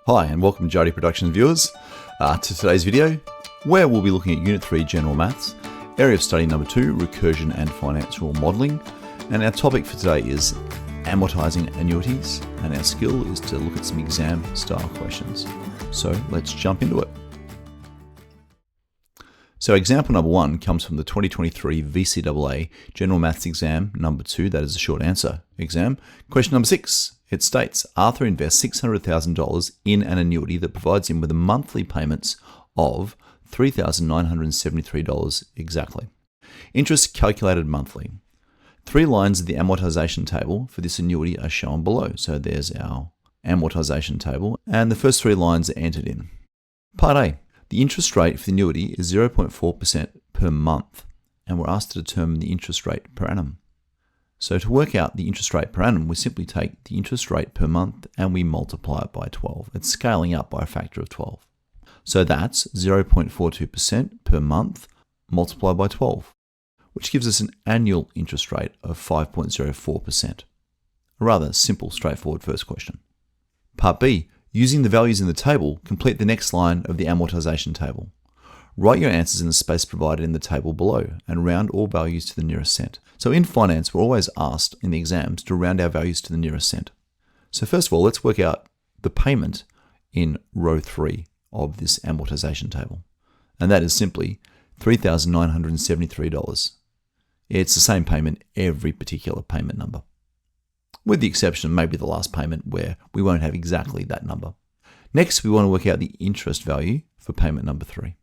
Hi and welcome Juddy Productions viewers to today's video where we'll be looking at Unit 3 General Maths, Area of Study Number 2, Recursion and Financial Modelling, and our topic for today is Amortising Annuities, and our skill is to look at some exam style questions. So let's jump into it. So example number 1 comes from the 2023 VCEE General Maths exam number 2, that is a short answer exam. Question number 6. It states, Arthur invests $600,000 in an annuity that provides him with a monthly payments of $3,973 exactly. Interest calculated monthly. 3 lines of the amortization table for this annuity are shown below. So there's our amortization table, and the first 3 lines are entered in. Part A. The interest rate for the annuity is 0.4% per month, and we're asked to determine the interest rate per annum. So to work out the interest rate per annum, we simply take the interest rate per month and we multiply it by 12. It's scaling up by a factor of 12. So that's 0.42% per month multiplied by 12, which gives us an annual interest rate of 5.04%. A rather simple, straightforward first question. Part B. Using the values in the table, complete the next line of the amortization table. Write your answers in the space provided in the table below and round all values to the nearest cent. So in finance, we're always asked in the exams to round our values to the nearest cent. So first of all, let's work out the payment in row 3 of this amortization table. And that is simply $3,973. It's the same payment every particular payment number, with the exception of maybe the last payment where we won't have exactly that number. Next, we want to work out the interest value for payment number 3.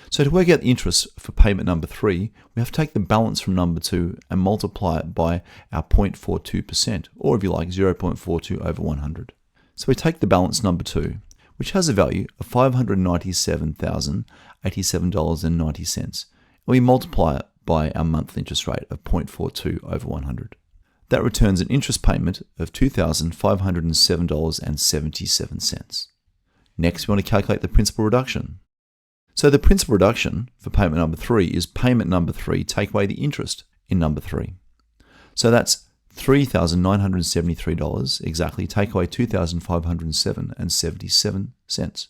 So to work out the interest for payment number 3, we have to take the balance from number 2 and multiply it by our 0.42%, or if you like, 0.42 over 100. So we take the balance number 2, which has a value of $597,087.90, and we multiply it by our monthly interest rate of 0.42 over 100. That returns an interest payment of $2,507.77. Next, we want to calculate the principal reduction. So the principal reduction for payment number 3 is payment number 3 take away the interest in number 3. So that's $3,973 exactly, take away $2,507.77.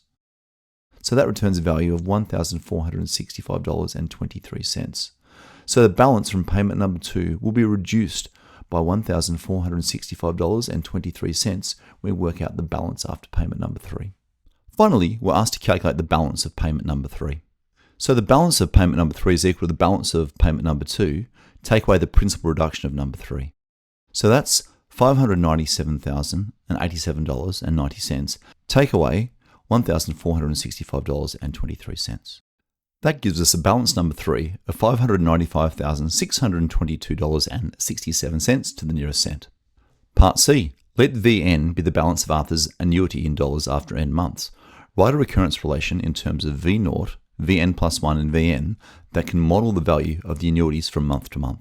So that returns a value of $1,465.23. So the balance from payment number 2 will be reduced by $1,465.23 when we work out the balance after payment number 3. Finally, we're asked to calculate the balance of payment number 3. So the balance of payment number 3 is equal to the balance of payment number 2, take away the principal reduction of number 3. So that's $597,087.90, take away $1,465.23. That gives us a balance number 3 of $595,622.67 to the nearest cent. Part C. Let VN be the balance of Arthur's annuity in dollars after n months. Write a recurrence relation in terms of V0, Vn plus 1 and Vn that can model the value of the annuities from month to month.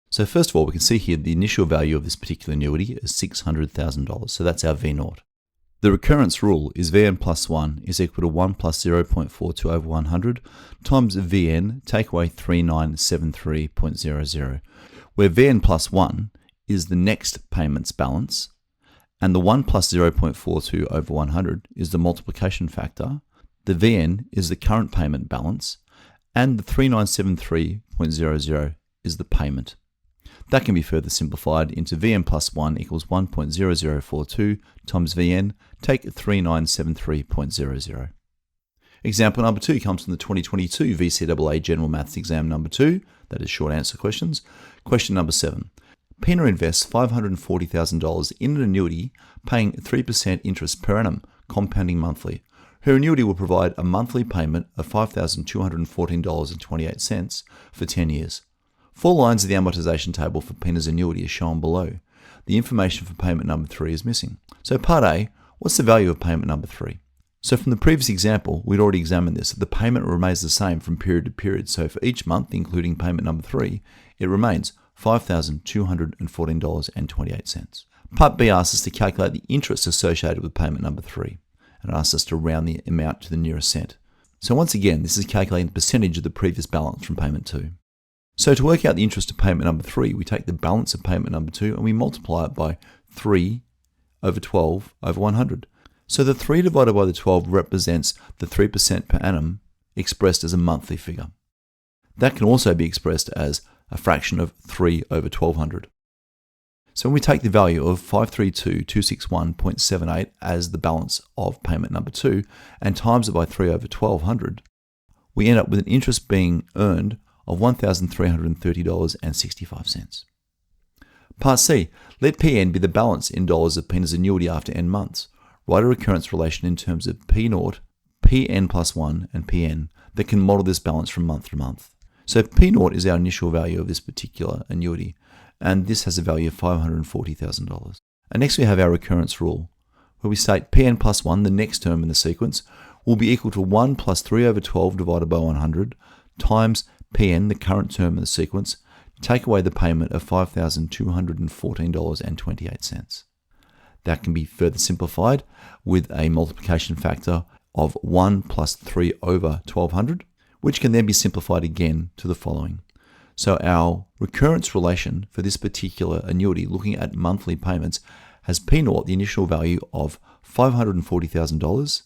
So first of all, we can see here the initial value of this particular annuity is $600,000. So that's our V0. The recurrence rule is Vn plus 1 is equal to 1 plus 0.42 over 100 times Vn take away 3973.00, where Vn plus 1 is the next payment's balance, and the 1 plus 0.42 over 100 is the multiplication factor, the Vn is the current payment balance, and the 3973.00 is the payment. That can be further simplified into Vn plus 1 equals 1.0042 times Vn, take 3973.00. Example number 2 comes from the 2022 VCEE General Maths exam number 2, that is short answer questions. Question number 7. Pina invests $540,000 in an annuity paying 3% interest per annum, compounding monthly. Her annuity will provide a monthly payment of $5,214.28 for 10 years. 4 lines of the amortization table for Pina's annuity are shown below. The information for payment number 3 is missing. So part A, what's the value of payment number 3? So from the previous example, we'd already examined this. The payment remains the same from period to period. So for each month, including payment number 3, it remains $5,214.28. Part B asks us to calculate the interest associated with payment number 3, and it asks us to round the amount to the nearest cent. So once again, this is calculating the percentage of the previous balance from payment 2. So to work out the interest of payment number 3, we take the balance of payment number 2 and we multiply it by 3 over 12 over 100. So the 3 divided by the 12 represents the 3% per annum expressed as a monthly figure. That can also be expressed as a fraction of 3 over 1200. So when we take the value of 532,261.78 as the balance of payment number 2 and times it by 3 over 1200, we end up with an interest being earned of $1,330.65. Part C, let PN be the balance in dollars of PN's annuity after n months. Write a recurrence relation in terms of P0, PN plus 1, and PN that can model this balance from month to month. So P0 is our initial value of this particular annuity, and this has a value of $540,000. And next we have our recurrence rule, where we state PN plus 1, the next term in the sequence, will be equal to 1 plus 3 over 12 divided by 100 times PN, the current term in the sequence, take away the payment of $5,214.28. That can be further simplified with a multiplication factor of 1 plus 3 over 1200, which can then be simplified again to the following. So our recurrence relation for this particular annuity, looking at monthly payments, has P0, the initial value of $540,000,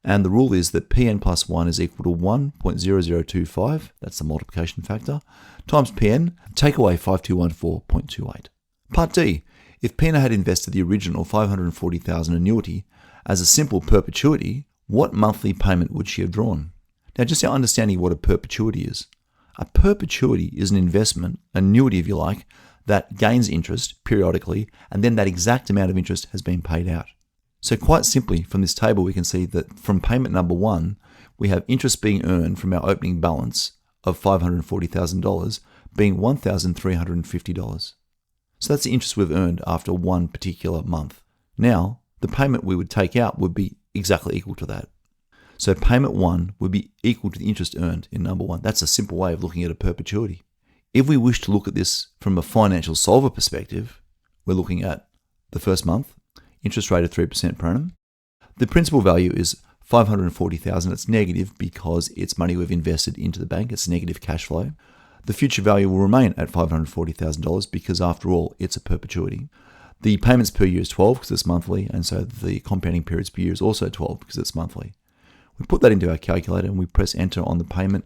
and the rule is that PN plus 1 is equal to 1.0025, that's the multiplication factor, times PN, take away 5214.28. Part D, if PN had invested the original $540,000 annuity as a simple perpetuity, what monthly payment would she have drawn? Now, just our understanding what a perpetuity is. A perpetuity is an investment, annuity if you like, that gains interest periodically, and then that exact amount of interest has been paid out. So quite simply, from this table, we can see that from payment number 1, we have interest being earned from our opening balance of $540,000 being $1,350. So that's the interest we've earned after one particular month. Now, the payment we would take out would be exactly equal to that. So payment 1 would be equal to the interest earned in number 1. That's a simple way of looking at a perpetuity. If we wish to look at this from a financial solver perspective, we're looking at the first month, interest rate of 3% per annum. The principal value is $540,000. It's negative because it's money we've invested into the bank. It's negative cash flow. The future value will remain at $540,000 because, after all, it's a perpetuity. The payments per year is 12 because it's monthly, and so the compounding periods per year is also 12 because it's monthly. We put that into our calculator and we press enter on the payment,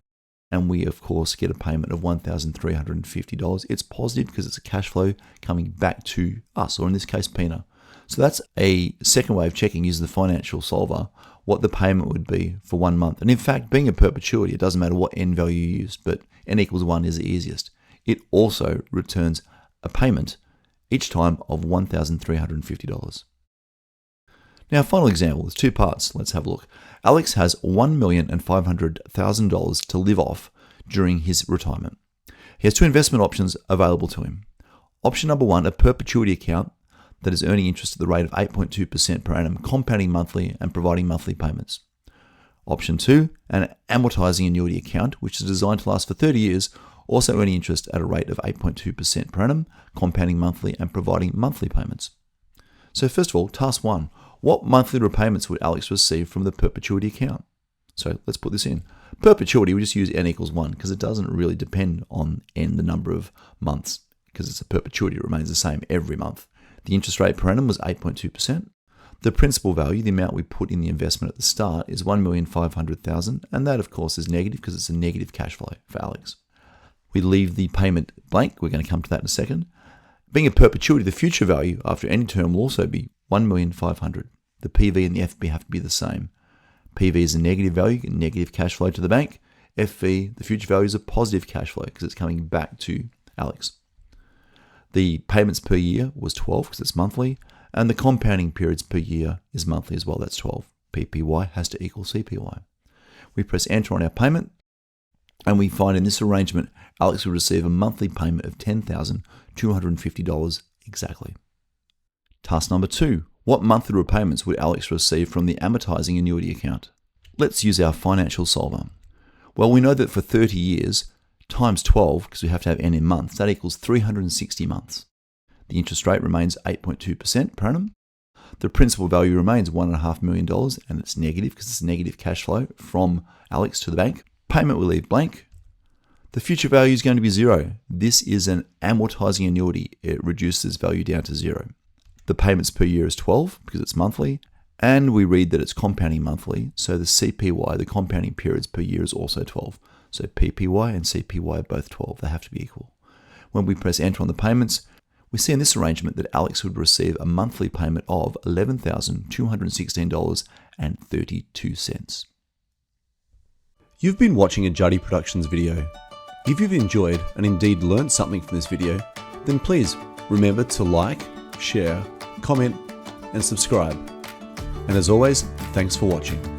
and we, of course, get a payment of $1,350. It's positive because it's a cash flow coming back to us, or in this case, PINA. So that's a second way of checking using the financial solver what the payment would be for 1 month. And in fact, being a perpetuity, it doesn't matter what n value you use, but n equals 1 is the easiest. It also returns a payment each time of $1,350. Now, final example, there's 2 parts. Let's have a look. Alex has $1,500,000 to live off during his retirement. He has 2 investment options available to him. Option number 1, a perpetuity account that is earning interest at the rate of 8.2% per annum, compounding monthly and providing monthly payments. Option 2, an amortising annuity account, which is designed to last for 30 years, also earning interest at a rate of 8.2% per annum, compounding monthly and providing monthly payments. So first of all, task 1, what monthly repayments would Alex receive from the perpetuity account? So let's put this in. Perpetuity, we just use n equals 1 because it doesn't really depend on n, the number of months, because it's a perpetuity, it remains the same every month. The interest rate per annum was 8.2%. The principal value, the amount we put in the investment at the start, is $1,500,000, and that of course is negative because it's a negative cash flow for Alex. We leave the payment blank. We're going to come to that in a second. Being a perpetuity, the future value after any term will also be $1,500,000. The PV and the FV have to be the same. PV is a negative value, negative cash flow to the bank. FV, the future value, is a positive cash flow because it's coming back to Alex. The payments per year was 12 because it's monthly, and the compounding periods per year is monthly as well. That's 12. PPY has to equal CPY. We press enter on our payment, and we find in this arrangement, Alex will receive a monthly payment of $10,250 exactly. Task number 2. What monthly repayments would Alex receive from the amortising annuity account? Let's use our financial solver. Well, we know that for 30 years, times 12, because we have to have n in months, that equals 360 months. The interest rate remains 8.2% per annum. The principal value remains $1.5 million, and it's negative because it's negative cash flow from Alex to the bank. Payment will leave blank. The future value is going to be 0. This is an amortising annuity. It reduces value down to 0. The payments per year is 12 because it's monthly, And we read that it's compounding monthly, so the CPY, the compounding periods per year, is also 12. So PPY and CPY are both 12. They have to be equal. When we press enter on the payments, we see in this arrangement that Alex would receive a monthly payment of $11,216.32. You've been watching a Juddy Productions video. If you've enjoyed and indeed learned something from this video, then please remember to like, share, comment, and subscribe. And as always, thanks for watching.